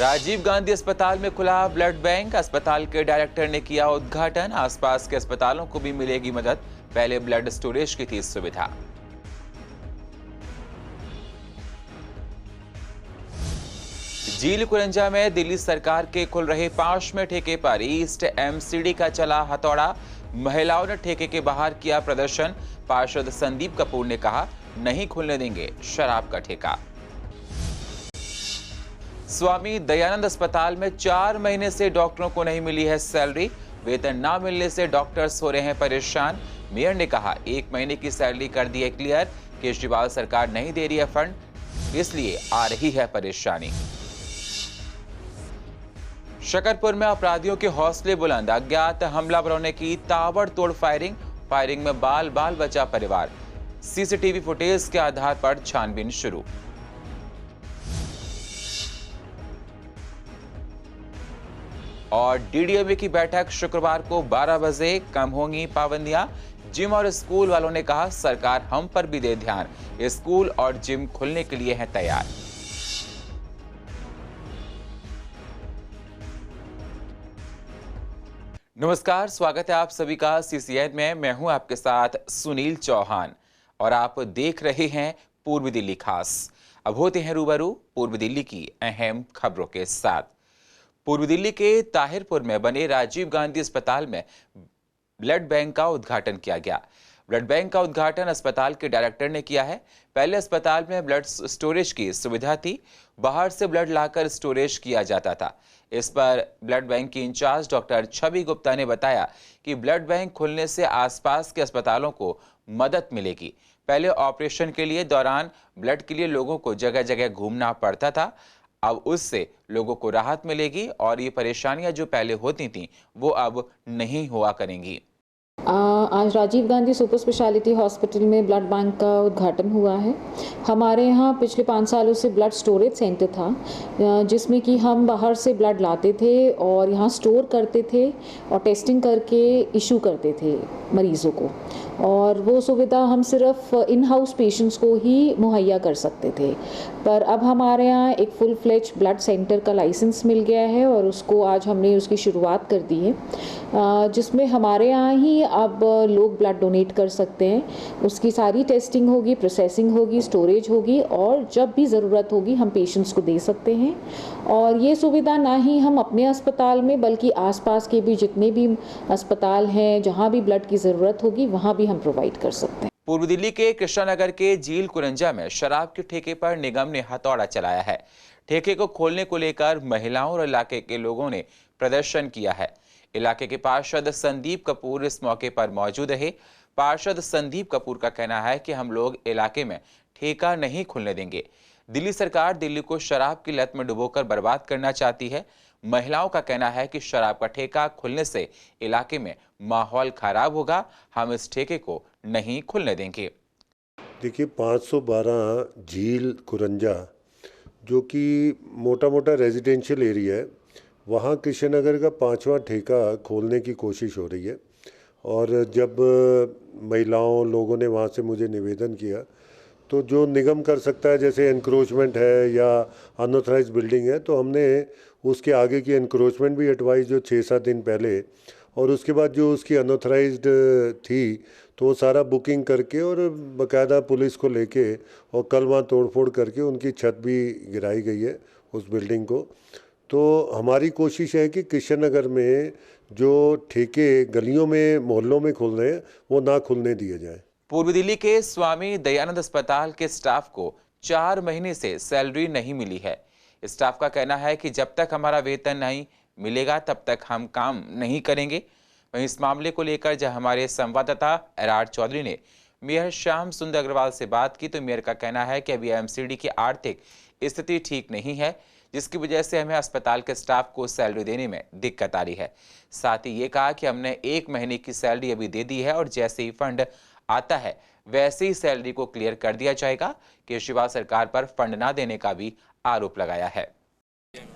राजीव गांधी अस्पताल में खुला ब्लड बैंक। अस्पताल के डायरेक्टर ने किया उद्घाटन। आसपास के अस्पतालों को भी मिलेगी मदद। पहले ब्लड स्टोरेज की थी सुविधा। झील कुरंजा में दिल्ली सरकार के खुल रहे 5वें ठेके पर ईस्ट एमसीडी का चला हथौड़ा। महिलाओं ने ठेके के बाहर किया प्रदर्शन। पार्षद संदीप कपूर ने कहा, नहीं खुलने देंगे शराब का ठेका। स्वामी दयानंद अस्पताल में 4 महीने से डॉक्टरों को नहीं मिली है सैलरी। वेतन ना मिलने से डॉक्टर्स हो रहे हैं परेशान। मेयर ने कहा, 1 महीने की सैलरी कर दी है क्लियर। केजरीवाल सरकार नहीं दे रही है फंड, इसलिए आ रही है परेशानी। शकरपुर में अपराधियों के हौसले बुलंद। अज्ञात हमलावरों ने की ताबड़तोड़ फायरिंग में बाल बाल बचा परिवार। सीसीटीवी फुटेज के आधार पर छानबीन शुरू। और डीडीएमए की बैठक शुक्रवार को 12 बजे। कम होंगी पाबंदियां। जिम और स्कूल वालों ने कहा, सरकार हम पर भी दे ध्यान। स्कूल और जिम खुलने के लिए हैं तैयार। नमस्कार, स्वागत है आप सभी का सीसीएन में। मैं हूं आपके साथ सुनील चौहान और आप देख रहे हैं पूर्व दिल्ली खास। अब होते हैं रूबरू पूर्व दिल्ली की अहम खबरों के साथ। पूर्व दिल्ली के ताहिरपुर में बने राजीव गांधी अस्पताल में ब्लड बैंक का उद्घाटन किया गया। ब्लड बैंक का उद्घाटन अस्पताल के डायरेक्टर ने किया है। पहले अस्पताल में ब्लड स्टोरेज की सुविधा थी। बाहर से ब्लड लाकर स्टोरेज किया जाता था। इस पर ब्लड बैंक की इंचार्ज डॉक्टर छवि गुप्ता ने बताया कि ब्लड बैंक खुलने से आसपास के अस्पतालों को मदद मिलेगी। पहले ऑपरेशन के लिए दौरान ब्लड के लिए लोगों को जगह जगह घूमना पड़ता था। अब उससे लोगों को राहत मिलेगी और ये परेशानियां जो पहले होती थीं वो अब नहीं हुआ करेंगी। आज Rajiv Gandhi super speciality hospital में ब्लड बैंक का उद्घाटन हुआ है। हमारे यहाँ पिछले 5 सालों से ब्लड स्टोरेज सेंटर था, जिसमें कि हम बाहर से ब्लड लाते थे और यहाँ स्टोर करते थे और टेस्टिंग करके इशू करते थे मरीज़ों को। और वो सुविधा हम सिर्फ इन हाउस पेशेंट्स को ही मुहैया कर सकते थे। पर अब हमारे यहाँ एक फुल फ्लेज ब्लड सेंटर का लाइसेंस मिल गया है और उसको आज हमने उसकी शुरुआत कर दी है, जिसमें हमारे यहाँ ही अब लोग ब्लड डोनेट कर सकते हैं। उसकी सारी टेस्टिंग होगी, प्रोसेसिंग होगी, स्टोरेज होगी और जब भी ज़रूरत होगी हम पेशेंट्स को दे सकते हैं। और ये सुविधा ना ही हम अपने अस्पताल में बल्कि आसपास के भी जितने भी अस्पताल हैं जहाँ भी ब्लड की ज़रूरत होगी वहाँ भी हम प्रोवाइड कर सकते हैं। पूर्व दिल्ली के कृष्णानगर के झील कुरंजा में शराब के ठेके पर निगम ने हथौड़ा चलाया है। ठेके को खोलने को लेकर महिलाओं और इलाके के लोगों ने प्रदर्शन किया है। इलाके के पार्षद संदीप कपूर इस मौके पर मौजूद रहे। पार्षद संदीप कपूर का कहना है कि हम लोग इलाके में ठेका नहीं खुलने देंगे। दिल्ली सरकार दिल्ली को शराब की लत में डुबोकर बर्बाद करना चाहती है। महिलाओं का कहना है कि शराब का ठेका खुलने से इलाके में माहौल खराब होगा। हम इस ठेके को नहीं खुलने देंगे। देखिए, 512 झील कुरंजा जो कि मोटा मोटा रेजिडेंशियल एरिया है, वहाँ कृष्णनगर का 5वां ठेका खोलने की कोशिश हो रही है। और जब महिलाओं लोगों ने वहाँ से मुझे निवेदन किया तो जो निगम कर सकता है, जैसे एनक्रोचमेंट है या अनऑथराइज्ड बिल्डिंग है, तो हमने उसके आगे की एनक्रोचमेंट भी हटवाई जो 6-7 दिन पहले, और उसके बाद जो उसकी अनऑथराइज्ड थी तो वो सारा बुकिंग करके और बाकायदा पुलिस को लेके और कल वहाँ तोड़फोड़ करके उनकी छत भी गिराई गई है उस बिल्डिंग को। तो हमारी कोशिश है कि कृष्णनगर में जो ठेके गलियों में मोहल्लों में खुल रहे हैं वो ना खुलने दिए जाए। पूर्व दिल्ली के स्वामी दयानंद अस्पताल के स्टाफ को 4 महीने से सैलरी नहीं मिली है। स्टाफ का कहना है कि जब तक हमारा वेतन नहीं मिलेगा तब तक हम काम नहीं करेंगे। वहीं इस मामले को लेकर जब हमारे संवाददाता एरार चौधरी ने मेयर श्याम सुंदर अग्रवाल से बात की तो मेयर का कहना है कि अभी एमसीडी की आर्थिक स्थिति ठीक नहीं है, जिसकी वजह से हमें अस्पताल के स्टाफ को सैलरी देने में दिक्कत आ रही है। साथ ही ये कहा कि हमने 1 महीने की सैलरी अभी दे दी है और जैसे ही फंड आता है वैसे ही सैलरी को क्लियर कर दिया जाएगा। केजरीवाल सरकार पर फंड ना देने का भी आरोप लगाया है।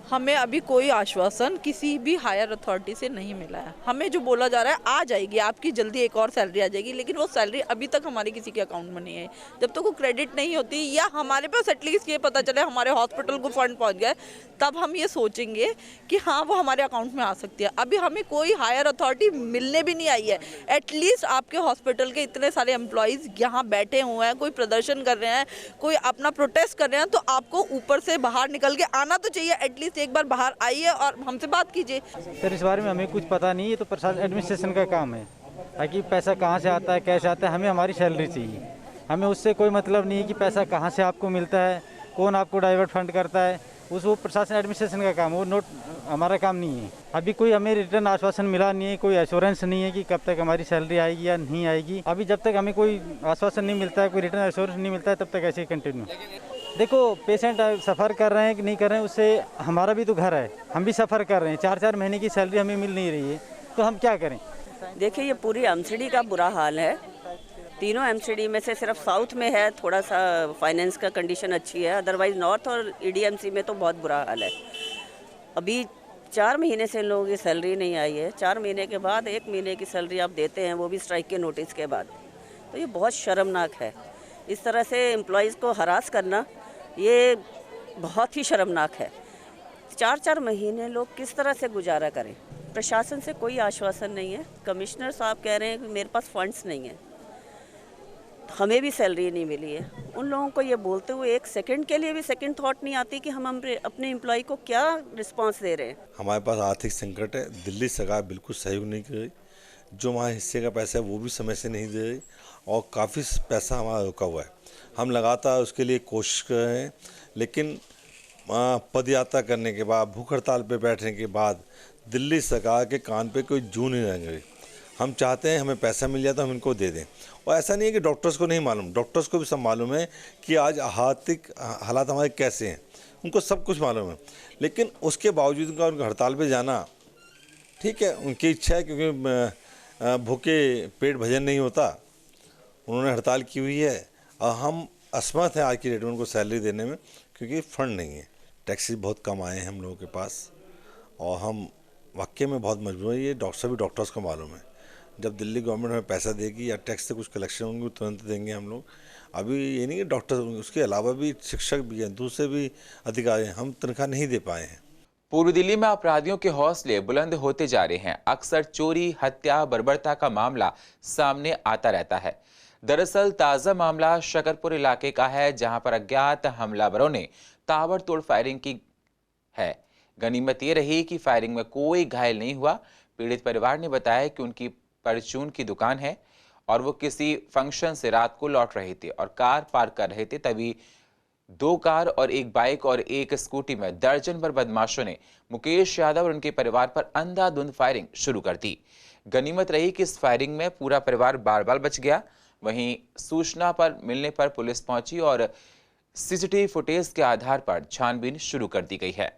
हमें अभी कोई आश्वासन किसी भी हायर अथॉरिटी से नहीं मिला है। हमें जो बोला जा रहा है आ जाएगी आपकी जल्दी एक और सैलरी आ जाएगी, लेकिन वो सैलरी अभी तक हमारे किसी के अकाउंट में नहीं है। जब तक वो क्रेडिट नहीं होती या हमारे पास एटलीस्ट ये पता चले हमारे हॉस्पिटल को फंड पहुंच गए, तब हम ये सोचेंगे कि हाँ वो हमारे अकाउंट में आ सकती है। अभी हमें कोई हायर अथॉरिटी मिलने भी नहीं आई है। एटलीस्ट आपके हॉस्पिटल के इतने सारे एम्प्लॉयज़ यहाँ बैठे हुए हैं, कोई प्रदर्शन कर रहे हैं, कोई अपना प्रोटेस्ट कर रहे हैं, तो आपको ऊपर से बाहर निकल के आना तो चाहिए। एटलीस्ट एक बार बाहर आइए और हमसे बात कीजिए। सर इस बारे में हमें कुछ पता नहीं, ये तो प्रशासन एडमिनिस्ट्रेशन का काम है। ताकि पैसा कहाँ से आता है, कैसे आता है, हमें हमारी सैलरी चाहिए। हमें उससे कोई मतलब नहीं है कि पैसा कहाँ से आपको मिलता है, कौन आपको डाइवर्ट फंड करता है, वो प्रशासन एडमिनिस्ट्रेशन का काम, वो नोट हमारा काम नहीं है। अभी कोई हमें रिटर्न आश्वासन मिला नहीं है, कोई एश्योरेंस नहीं है कि कब तक हमारी सैलरी आएगी या नहीं आएगी। अभी जब तक हमें कोई आश्वासन नहीं मिलता है, कोई रिटर्न एश्योरेंस नहीं मिलता है, तब तक ऐसे ही कंटिन्यू। देखो पेशेंट सफ़र कर रहे हैं कि नहीं कर रहे हैं, उससे हमारा भी तो घर है, हम भी सफ़र कर रहे हैं। 4-4 महीने की सैलरी हमें मिल नहीं रही है, तो हम क्या करें। देखिए ये पूरी एमसीडी का बुरा हाल है। तीनों एमसीडी में से सिर्फ साउथ में है थोड़ा सा फाइनेंस का कंडीशन अच्छी है, अदरवाइज़ नॉर्थ और ईडीएमसी में तो बहुत बुरा हाल है। अभी 4 महीने से इन लोगों की सैलरी नहीं आई है। 4 महीने के बाद 1 महीने की सैलरी आप देते हैं, वो भी स्ट्राइक के नोटिस के बाद। तो ये बहुत शर्मनाक है। इस तरह से एम्प्लॉयज़ को हरास करना ये बहुत ही शर्मनाक है। 4-4 महीने लोग किस तरह से गुजारा करें। प्रशासन से कोई आश्वासन नहीं है। कमिश्नर साहब कह रहे हैं कि मेरे पास फंड्स नहीं है, हमें भी सैलरी नहीं मिली है। उन लोगों को ये बोलते हुए एक सेकंड के लिए भी सेकंड थॉट नहीं आती कि हम अपने एम्प्लॉय को क्या रिस्पांस दे रहे हैं। हमारे पास आर्थिक संकट है। दिल्ली सरकार बिल्कुल सहयोग नहीं कर रही। जो हमारे हिस्से का पैसा है वो भी समय से नहीं दे रही और काफ़ी पैसा हमारा रुका हुआ है। हम लगातार उसके लिए कोशिश कर रहे हैं, लेकिन पद यात्रा करने के बाद, भूख हड़ताल पर बैठने के बाद दिल्ली सरकार के कान पे कोई जू नहीं लग रही। हम चाहते हैं हमें पैसा मिल जाए तो हम इनको दे दें। और ऐसा नहीं है कि डॉक्टर्स को नहीं मालूम, डॉक्टर्स को भी सब मालूम है कि आज आर्थिक हालात हमारे कैसे हैं, उनको सब कुछ मालूम है। लेकिन उसके बावजूद उनका हड़ताल पे जाना ठीक है, उनकी इच्छा है, क्योंकि भूखे पेट भजन नहीं होता। उन्होंने हड़ताल की हुई है और हम असमर्थ हैं आज की डेट में उनको सैलरी देने में, क्योंकि फ़ंड नहीं है। टैक्सेस बहुत कम आए हैं हम लोगों के पास और हम वाकई में बहुत मजबूर हैं। ये सभी डॉक्टर्स को मालूम है। जब दिल्ली गवर्नमेंट हमें पैसा देगी या टैक्स से कुछ कलेक्शन होंगे तुरंत देंगे हम लोग। अभी ये नहीं कि डॉक्टर, उसके अलावा भी शिक्षक भी हैं, दूसरे भी अधिकारी हैं, हम तनख्वाह नहीं दे पाए हैं। पूर्व दिल्ली में अपराधियों के हौसले बुलंद होते जा रहे हैं। अक्सर चोरी, हत्या, बर्बरता का मामला सामने आता रहता है। दरअसल ताज़ा मामला शकरपुर इलाके का है, जहां पर अज्ञात हमलावरों ने ताबड़तोड़ फायरिंग की है। गनीमत ये रही कि फायरिंग में कोई घायल नहीं हुआ। पीड़ित परिवार ने बताया कि उनकी परचून की दुकान है और वो किसी फंक्शन से रात को लौट रहे थे और कार पार्क कर रहे थे, तभी 2 कार और 1 बाइक और 1 स्कूटी में दर्जन भर बदमाशों ने मुकेश यादव और उनके परिवार पर अंधाधुंध फायरिंग शुरू कर दी। गनीमत रही कि इस फायरिंग में पूरा परिवार बाल-बाल बच गया। वहीं सूचना पर मिलने पर पुलिस पहुंची और सीसीटीवी फुटेज के आधार पर छानबीन शुरू कर दी गई है।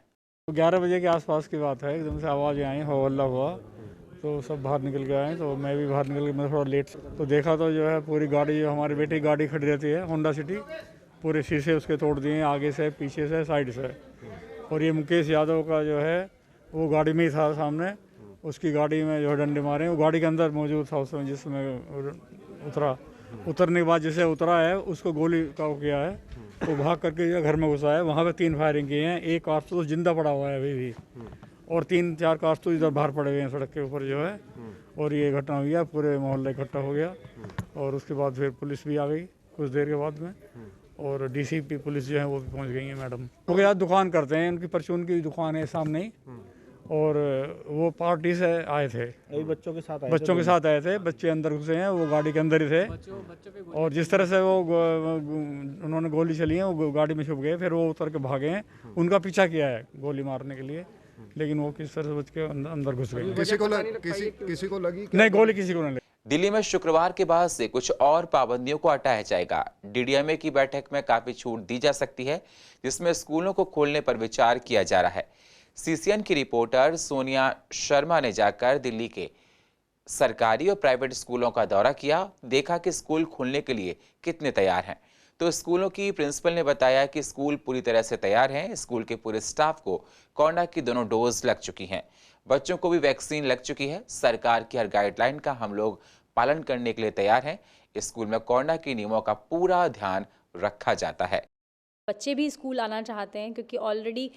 11 बजे के आसपास की बात है, एकदम से आवाज़ आई, हो हल्ला हुआ, तो सब बाहर निकल के आए। तो मैं भी बाहर निकल के, मैं थोड़ा लेट, तो देखा तो जो है पूरी गाड़ी, जो हमारी बेटी गाड़ी खड़ी रहती है होंडा सिटी, पूरे शीशे उसके तोड़ दिए, आगे से, पीछे से, साइड से। और ये मुकेश यादव का जो है वो गाड़ी में ही था सामने, उसकी गाड़ी में जो है डंडे मारे। वो गाड़ी के अंदर मौजूद था उसमें, जिसमें उतरने के बाद जैसे उतरा है उसको गोली का वो किया है, वो भाग करके जो घर में घुसा है। वहाँ पे 3 फायरिंग किए हैं। एक कारतूस जिंदा पड़ा हुआ है अभी भी, और 3-4 कारतूस इधर बाहर पड़े हुए हैं सड़क के ऊपर जो है। और ये घटना हुई है, पूरे मोहल्ला इकट्ठा हो गया और उसके बाद फिर पुलिस भी आ गई कुछ देर के बाद में, और डीसीपी पुलिस जो है वो भी पहुंच गई है मैडम। वो यार दुकान करते हैं, उनकी परचून की दुकान है सामने ही, और वो पार्टी से आए थे, बच्चों के साथ आए थे। बच्चे अंदर घुसे हैं, वो गाड़ी के अंदर ही थे, और जिस तरह से वो उन्होंने गोली चली है, वो गाड़ी में छुप गए। फिर वो उतर के भागे हैं, उनका पीछा किया है गोली मारने के लिए, लेकिन वो किस तरह से बच के अंदर घुस गए। किसी को लगी? नहीं, गोली किसी को नहीं लगी। दिल्ली में शुक्रवार के बाद से कुछ और पाबंदियों को हटाया जाएगा। डीडीएमए की बैठक में काफी छूट दी जा सकती है, जिसमें स्कूलों को खोलने पर विचार किया जा रहा है। सीसीएन की रिपोर्टर सोनिया शर्मा ने जाकर दिल्ली के सरकारी और प्राइवेट स्कूलों का दौरा किया, देखा कि स्कूल खोलने के लिए कितने तैयार हैं। तो स्कूलों की प्रिंसिपल ने बताया कि स्कूल पूरी तरह से तैयार हैं। स्कूल के पूरे स्टाफ को कोरोना की दोनों डोज लग चुकी हैं। बच्चों को भी वैक्सीन लग चुकी है। सरकार की हर गाइडलाइन का हम लोग पालन करने के लिए तैयार हैं। स्कूल में कोरोना के नियमों का पूरा ध्यान रखा जाता है। बच्चे भी स्कूल आना चाहते हैं, क्योंकि ऑलरेडी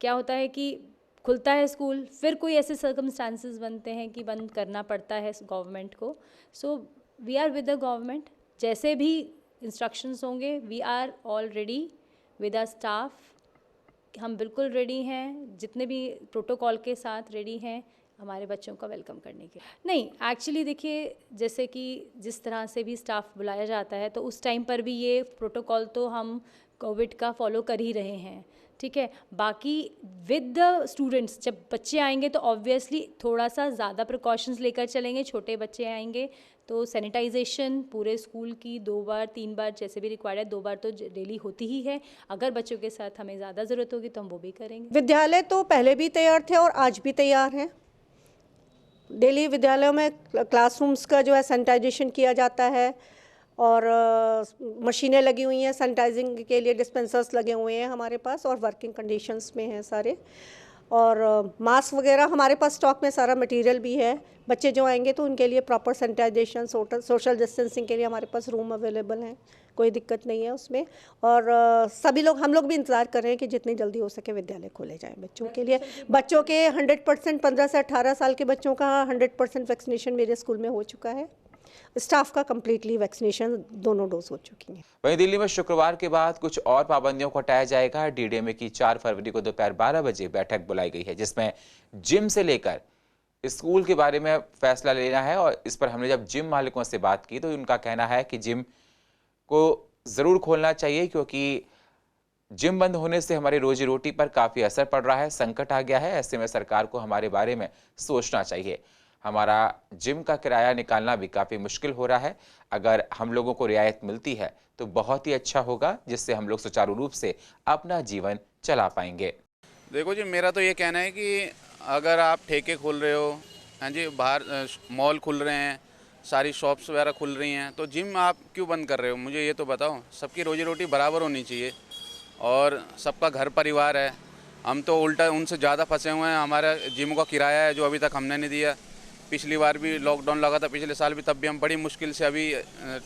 क्या होता है कि खुलता है स्कूल, फिर कोई ऐसे सर्कमस्टांसेस बनते हैं कि बंद करना पड़ता है गवर्नमेंट को। So we are with the government, जैसे भी इंस्ट्रक्शंस होंगे we are all ready with our staff. हम बिल्कुल रेडी हैं, जितने भी प्रोटोकॉल के साथ रेडी हैं हमारे बच्चों का वेलकम करने के। नहीं, एक्चुअली देखिए, जैसे कि जिस तरह से भी स्टाफ बुलाया जाता है तो उस टाइम पर भी ये प्रोटोकॉल तो हम कोविड का फॉलो कर ही रहे हैं, ठीक है। बाकी विद द स्टूडेंट्स, जब बच्चे आएंगे तो ऑब्वियसली थोड़ा सा ज़्यादा प्रिकॉशंस लेकर चलेंगे। छोटे बच्चे आएंगे तो सैनिटाइजेशन पूरे स्कूल की 2 बार 3 बार जैसे भी रिक्वायर्ड है, 2 बार तो डेली होती ही है। अगर बच्चों के साथ हमें ज़्यादा ज़रूरत होगी तो हम वो भी करेंगे। विद्यालय तो पहले भी तैयार थे और आज भी तैयार हैं। डेली विद्यालयों में क्लासरूम्स का जो है सैनिटाइजेशन किया जाता है और मशीनें लगी हुई हैं सैनिटाइजिंग के लिए, डिस्पेंसर्स लगे हुए हैं हमारे पास और वर्किंग कंडीशंस में हैं सारे। और मास्क वगैरह हमारे पास स्टॉक में सारा मटेरियल भी है। बच्चे जो आएंगे तो उनके लिए प्रॉपर सैनिटाइजेशन, सोशल डिस्टेंसिंग के लिए हमारे पास रूम अवेलेबल हैं, कोई दिक्कत नहीं है उसमें। और सभी लोग, हम लोग भी इंतज़ार कर रहे हैं कि जितनी जल्दी हो सके विद्यालय खोले जाएँ बच्चों के लिए। बच्चों के 100% 15 से 18 साल के बच्चों का 100% वैक्सीनेशन मेरे स्कूल में हो चुका है। स्टाफ का कंप्लीटली वैक्सीनेशन दोनों डोज हो चुकी हैं। वहीं दिल्ली में शुक्रवार के बाद कुछ और पाबंदियों को हटाया जाएगा। डीडीएमए की 4 फरवरी को दोपहर 12 बजे बैठक बुलाई गई है, जिसमें जिम से लेकर स्कूल के बारे में फैसला लेना है। और इस पर हमने जब जिम मालिकों से बात की तो उनका कहना है कि जिम को ज़रूर खोलना चाहिए, क्योंकि जिम बंद होने से हमारी रोजी रोटी पर काफ़ी असर पड़ रहा है, संकट आ गया है। ऐसे में सरकार को हमारे बारे में सोचना चाहिए। हमारा जिम का किराया निकालना भी काफ़ी मुश्किल हो रहा है। अगर हम लोगों को रियायत मिलती है तो बहुत ही अच्छा होगा, जिससे हम लोग सुचारू रूप से अपना जीवन चला पाएंगे। देखो जी, मेरा तो ये कहना है कि अगर आप ठेके खोल रहे हो, हाँ जी, बाहर मॉल खुल रहे हैं, सारी शॉप्स वगैरह खुल रही हैं, तो जिम आप क्यों बंद कर रहे हो? मुझे ये तो बताओ। सबकी रोजी रोटी बराबर होनी चाहिए और सबका घर परिवार है। हम तो उल्टा उनसे ज़्यादा फंसे हुए हैं। हमारा जिम का किराया है जो अभी तक हमने नहीं दिया। पिछली बार भी लॉकडाउन लगा था, पिछले साल भी, तब भी हम बड़ी मुश्किल से अभी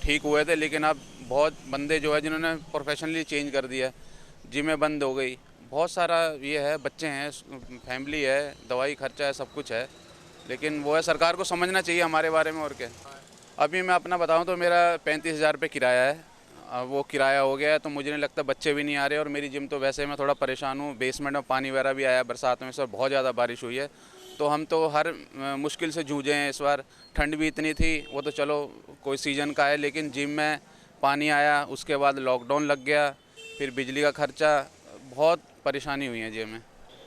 ठीक हुए थे। लेकिन अब बहुत बंदे जो है जिन्होंने प्रोफेशनली चेंज कर दिया, जिमें बंद हो गई। बहुत सारा ये है, बच्चे हैं, फैमिली है, दवाई खर्चा है, सब कुछ है। लेकिन वो है, सरकार को समझना चाहिए हमारे बारे में। और क्या, अभी मैं अपना बताऊं तो मेरा 35,000 रुपये किराया है। वो किराया हो गया है तो मुझे नहीं लगता बच्चे भी नहीं आ रहे। और मेरी जिम तो वैसे मैं थोड़ा परेशान हूँ। बेसमेंट में पानी वगैरह भी आया बरसात में, सर बहुत ज़्यादा बारिश हुई है, तो हम तो हर मुश्किल से जूझे हैं इस बार। ठंड भी इतनी थी, वो तो चलो कोई सीज़न का है, लेकिन जिम में पानी आया, उसके बाद लॉकडाउन लग गया, फिर बिजली का खर्चा, बहुत परेशानी हुई है जिम में।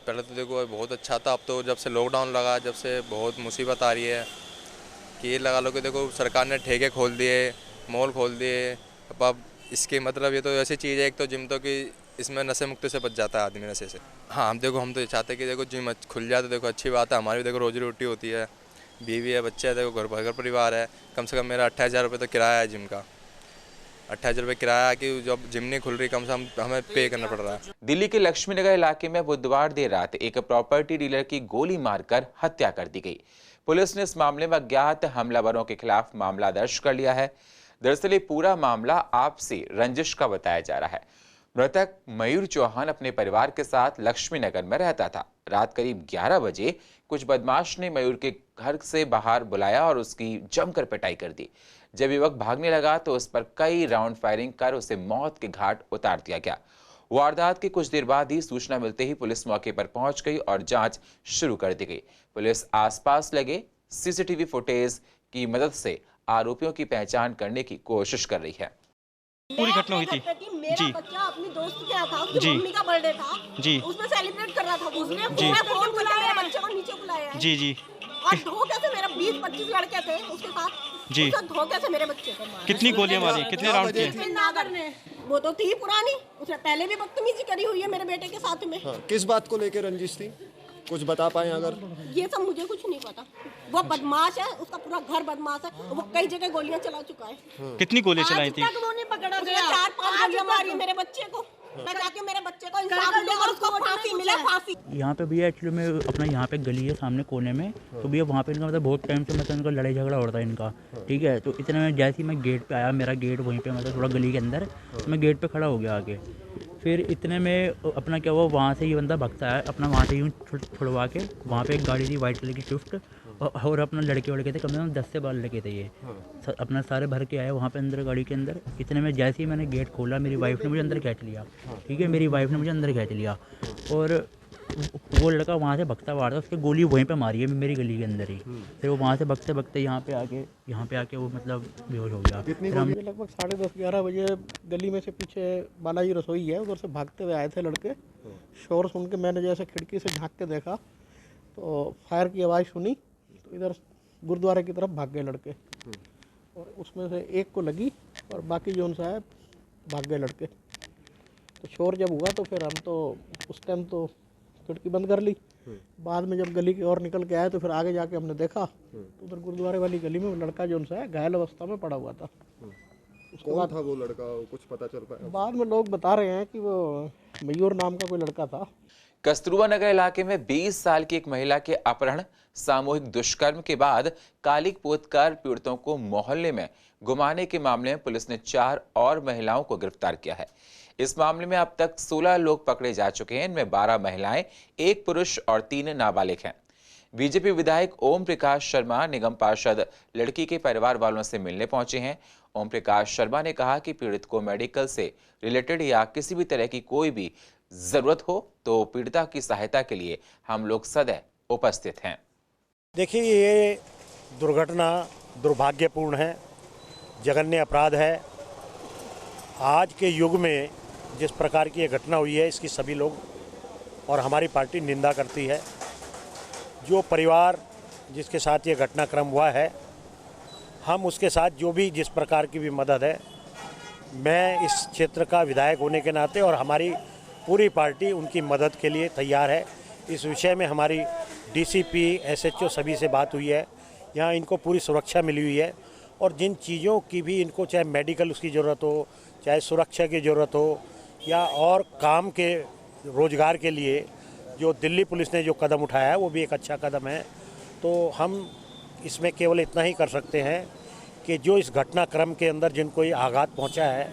पहले तो देखो बहुत अच्छा था, अब तो जब से लॉकडाउन लगा, जब से बहुत मुसीबत आ रही है कि ये लगा लो कि देखो सरकार ने ठेके खोल दिए, मॉल खोल दिए। अब इसके मतलब ये तो ऐसी चीज़ है, एक तो जिम तो कि इसमें नशे मुक्ति से बच जाता है आदमी नशे से। हाँ, हम तो ये चाहते हैं कि देखो जिम खुल जाए तो देखो अच्छी बात है, हमारी भी देखो रोजी रोटी होती है, बीवी है, बच्चे है, देखो घर परिवार है। कम से कम मेरा 28,000 रुपये तो किराया है जिम का। 28,000 रुपये किराया कि जब जिम नहीं खुल रही, कम से कम हमें पे करना पड़ रहा है। दिल्ली के लक्ष्मी नगर इलाके में बुधवार देर रात एक प्रॉपर्टी डीलर की गोली मारकर हत्या कर दी गई। पुलिस ने इस मामले में अज्ञात हमलावरों के खिलाफ मामला दर्ज कर लिया है। दरअसल ये पूरा मामला आपसी रंजिश का बताया जा रहा है। मृतक मयूर चौहान अपने परिवार के साथ लक्ष्मी नगर में रहता था। रात करीब 11 बजे कुछ बदमाश ने मयूर के घर से बाहर बुलाया और उसकी जमकर पिटाई कर दी। जब युवक भागने लगा तो उस पर कई राउंड फायरिंग कर उसे मौत के घाट उतार दिया गया। वारदात के कुछ देर बाद ही सूचना मिलते ही पुलिस मौके पर पहुंच गई और जांच शुरू कर दी गई। पुलिस आसपास लगे सीसीटीवी फुटेज की मदद से आरोपियों की पहचान करने की कोशिश कर रही है। पूरी घटना हुई थी मेरा बच्चा अपनी दोस्त के यहाँ था, उसकी मम्मी का बर्थडे था जी, उसमें सेलिब्रेट कर रहा था। उसने पूरा फोन बुलाया, मेरे बच्चे को नीचे बुलाया है जी। और धोखे से मेरा 20-25 लड़के थे उसके साथ जी, धोखे से मेरे बच्चे को मारा। कितनी गोलियां मारी, कितने राउंड किए? नागर ने, वो तो थी पुरानी, उसने पहले भी बदतमीजी करी हुई है मेरे बेटे के साथ में। किस बात को लेकर रंजिश थी? कुछ बता पाए अगर? ये सब मुझे कुछ नहीं पता। वो बदमाश है, उसका पूरा घर बदमाश है, वो कई जगह गोलियां चला चुका है। कितनी गोलियां चलाई थी? आज तक वो नहीं पकड़ा गया। 4-5 गोलियां मारी मेरे बच्चे को। मैं चाहती हूँ मेरे बच्चे को इंसाफ मिले और उसको फांसी मिले, फांसी। यहाँ पे भैया एक्चुअली में अपना यहाँ पे गली है सामने कोने में, तो भैया वहाँ पे इनका मतलब बहुत टाइम से मतलब इनका लड़ाई झगड़ा हो रहा था इनका, ठीक है। तो इतने में जैसे ही मैं गेट पे आया, मेरा गेट वहीं पे मतलब थोड़ा गली के अंदर, तो मैं गेट पे खड़ा हो गया आगे। फिर इतने में अपना क्या हुआ, वहाँ से ये बंदा भगता है अपना, वहाँ से यूँ छुड़वा के वहाँ पे एक गाड़ी थी वाइट कलर की स्विफ्ट, और अपना लड़के थे, कम से कम 10 से 12 लड़के थे ये, अपना सारे भर के आए वहाँ पे अंदर गाड़ी के अंदर। इतने में जैसे ही मैंने गेट खोला, मेरी वाइफ ने मुझे अंदर खींच लिया, ठीक है, मेरी वाइफ ने मुझे अंदर खींच लिया, और वो लड़का वहाँ से भगता हुआ था, उसकी गोली वहीं पे मारी है मेरी गली के अंदर ही। फिर वो वहाँ से भगते भगते यहाँ पे आके वो मतलब बेहोश हो गया। लगभग 10:30-11 बजे गली में से पीछे बालाजी रसोई है, उधर से भागते हुए आए थे लड़के। शोर सुन के मैंने जैसे खिड़की से झाँक के देखा तो फायर की आवाज़ सुनी, तो इधर गुरुद्वारे की तरफ भाग गए लड़के, और उसमें से एक को लगी और बाकी जो उनसा है भाग गए लड़के। तो शोर जब हुआ तो फिर हम तो उस टाइम तो खिड़की बंद कर ली। बाद में जब गली की ओर निकल के आए तो फिर आगे जाके हमने देखा तो उधर गुरुद्वारे वाली गली में लड़का जो उनसा है घायल अवस्था में पड़ा हुआ था। कौन था वो लड़का, कुछ पता चल पाया? बाद में लोग बता रहे हैं कि वो मयूर नाम का कोई लड़का था। कस्तूरबा नगर इलाके में 20 साल की एक महिला के अपहरण, सामूहिक दुष्कर्म के बाद कालिक पोतकर पीड़ितों को मोहल्ले में घुमाने के मामले में पुलिस ने 4 और महिलाओं को गिरफ्तार किया है। इस मामले में अब तक 16 लोग पकड़े जा चुके हैं। इनमें 12 महिलाएं, 1 पुरुष और 3 नाबालिग हैं। बीजेपी विधायक ओम प्रकाश शर्मा निगम पार्षद लड़की के परिवार वालों से मिलने पहुंचे हैं। ओम प्रकाश शर्मा ने कहा कि पीड़ित को मेडिकल से रिलेटेड या किसी भी तरह की कोई भी जरूरत हो तो पीड़िता की सहायता के लिए हम लोग सदैव उपस्थित हैं। देखिए, ये दुर्घटना दुर्भाग्यपूर्ण है, जघन्य अपराध है। आज के युग में जिस प्रकार की ये घटना हुई है, इसकी सभी लोग और हमारी पार्टी निंदा करती है। जो परिवार जिसके साथ ये घटनाक्रम हुआ है, हम उसके साथ जो भी जिस प्रकार की भी मदद है, मैं इस क्षेत्र का विधायक होने के नाते और हमारी पूरी पार्टी उनकी मदद के लिए तैयार है। इस विषय में हमारी डीसीपी, एसएचओ सभी से बात हुई है। यहाँ इनको पूरी सुरक्षा मिली हुई है, और जिन चीज़ों की भी इनको चाहे मेडिकल उसकी ज़रूरत हो, चाहे सुरक्षा की ज़रूरत हो, या और काम के रोज़गार के लिए जो दिल्ली पुलिस ने जो कदम उठाया है वो भी एक अच्छा कदम है। तो हम इसमें केवल इतना ही कर सकते हैं कि जो इस घटनाक्रम के अंदर जिनको ये आघात पहुंचा है,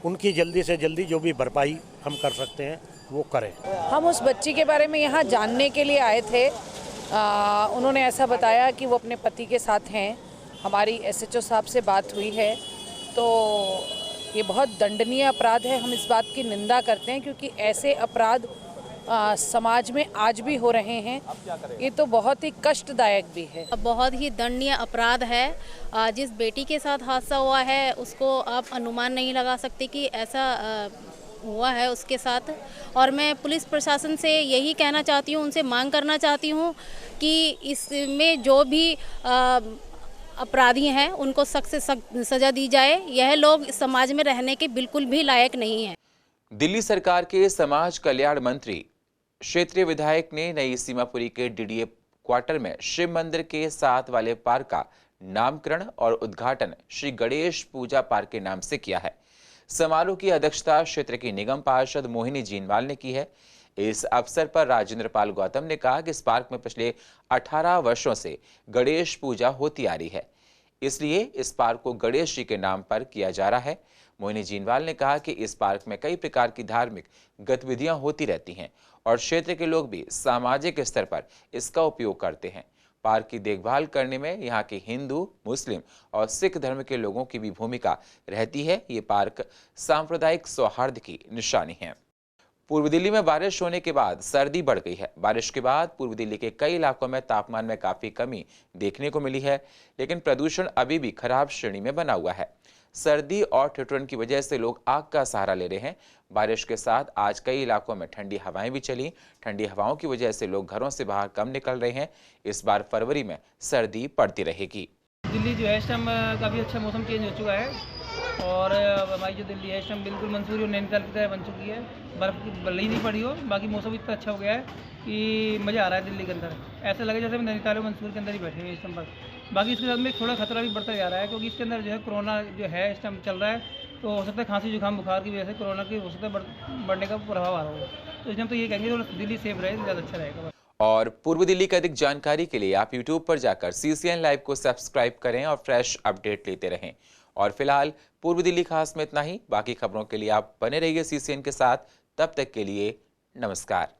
उनकी जल्दी से जल्दी जो भी भरपाई हम कर सकते हैं वो करें। हम उस बच्ची के बारे में यहाँ जानने के लिए आए थे। उन्होंने ऐसा बताया कि वो अपने पति के साथ हैं। हमारी एसएचओ साहब से बात हुई है, तो ये बहुत दंडनीय अपराध है। हम इस बात की निंदा करते हैं क्योंकि ऐसे अपराध समाज में आज भी हो रहे हैं। ये तो बहुत ही कष्टदायक भी है। बहुत ही दंडनीय अपराध है। जिस बेटी के साथ हादसा हुआ है उसको आप अनुमान नहीं लगा सकते कि ऐसा हुआ है उसके साथ। और मैं पुलिस प्रशासन से यही कहना चाहती हूँ, उनसे मांग करना चाहती हूँ कि इसमें जो भी अपराधी हैं उनको सख्त से सख्त सजा दी जाए। यह लोग समाज में रहने के बिल्कुल भी लायक नहीं हैं। दिल्ली सरकार के समाज कल्याण मंत्री क्षेत्रीय विधायक ने नई सीमापुरी के डीडीए क्वार्टर में शिव मंदिर के साथ वाले पार्क का नामकरण और उद्घाटन श्री गणेश पूजा पार्क के नाम से किया है। समारोह की अध्यक्षता क्षेत्र की निगम पार्षद मोहिनी जीनवाल ने की है। इस अवसर पर राजेंद्र पाल गौतम ने कहा कि इस पार्क में पिछले 18 वर्षों से गणेश पूजा होती आ रही है, इसलिए इस पार्क को गणेश जी के नाम पर किया जा रहा है। मोहिनी जीनवाल ने कहा कि इस पार्क में कई प्रकार की धार्मिक गतिविधियां होती रहती हैं और क्षेत्र के लोग भी सामाजिक स्तर पर इसका उपयोग करते हैं। पार्क की देखभाल करने में यहाँ के हिंदू, मुस्लिम और सिख धर्म के लोगों की भी भूमिका रहती है। ये पार्क सांप्रदायिक सौहार्द की निशानी है। पूर्व दिल्ली में बारिश होने के बाद सर्दी बढ़ गई है। बारिश के बाद पूर्व दिल्ली के कई इलाकों में तापमान में काफी कमी देखने को मिली है, लेकिन प्रदूषण अभी भी खराब श्रेणी में बना हुआ है। सर्दी और ठिठुरन की वजह से लोग आग का सहारा ले रहे हैं। बारिश के साथ आज कई इलाकों में ठंडी हवाएं भी चली। ठंडी हवाओं की वजह से लोग घरों से बाहर कम निकल रहे हैं। इस बार फरवरी में सर्दी पड़ती रहेगी। दिल्ली जो है इस टाइम काफ़ी अच्छा मौसम चेंज हो चुका है। और हमारी जो दिल्ली है इस टाइम बिल्कुल मंसूरी और नैनीताल की तरह बन चुकी है। बर्फ़ की बल्ली नहीं पड़ी हो, बाकी मौसम इतना अच्छा हो गया है कि मज़ा आ रहा है दिल्ली के अंदर। ऐसा लगे जैसे हम नैनीताल और मंसूरी के अंदर ही बैठे हुए इस टाइम पर। बाकी इसके साथ में थोड़ा खतरा भी बढ़ता जा रहा है, क्योंकि इसके अंदर जो है कोरोना जो है इस टाइम चल रहा है, तो हो सकता है खांसी जुकाम बुखार की वजह से कोरोना की हो सकता है बढ़ने का प्रभाव आ रहा हो। तो इस टाइम तो ये कहेंगे थोड़ा दिल्ली सेफ रहे तो ज़्यादा अच्छा रहेगा। और पूर्व दिल्ली की अधिक जानकारी के लिए आप YouTube पर जाकर CCN लाइव को सब्सक्राइब करें और फ्रेश अपडेट लेते रहें। और फिलहाल पूर्व दिल्ली खास में इतना ही। बाकी खबरों के लिए आप बने रहिए CCN के साथ। तब तक के लिए नमस्कार।